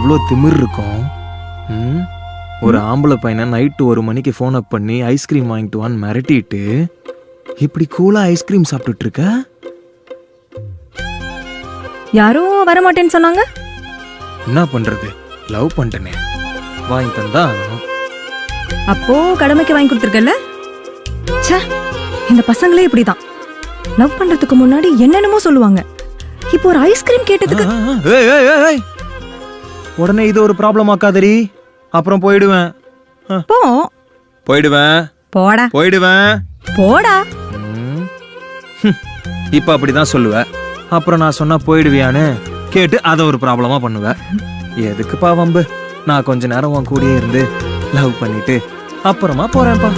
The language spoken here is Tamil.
எவ்வளோ திமிர் இருக்கும். ஒரு ஆம்பளை பையனை நைட்டு 1 மணிக்கு ஃபோன் அப் பண்ணி ஐஸ்கிரீம் வாங்கிட்டு வான்னு மிரட்டிட்டு இப்படி கூலா ஐஸ்கிரீம் சாப்பிட்டுட்டு இருக்க. யாரோ வரமாட்டேன்னு சொன்னாங்க. என்ன பண்றது, லவ் பண்ணிட்டேனே, வாங்கி தந்தா ஆகணும். அப்போ கடமைக்கு வாங்கி கொடுத்துருக்கல. ச்சே, இந்த பசங்களே இப்படிதான். லவ் பண்றதுக்கு முன்னாடி என்னென்னமோ சொல்லுவாங்க. இப்போ ஒரு ஐஸ்கிரீம் கேட்டதுக்கு ஏய், ஏய், ஏய், ஏய். உடனே இது ஒரு ப்ராப்ளம் ஆக்காதடி, அப்புறம் போயிடுவேன். போ போயிடுவேன் போடா போயிடுவேன். போடா. இப்ப அப்படிதான் சொல்லுவ, அப்புறம் நான் சொன்னா போயிடுவியான்னு கேட்டு அதை ஒரு ப்ராப்ளமா பண்ணுவ. எதுக்குப்பா வம்பு? நான் கொஞ்ச நேரம் உன் கூடயே இருந்து லவ் பண்ணிட்டு அப்புறமா போறேன்ப்பா.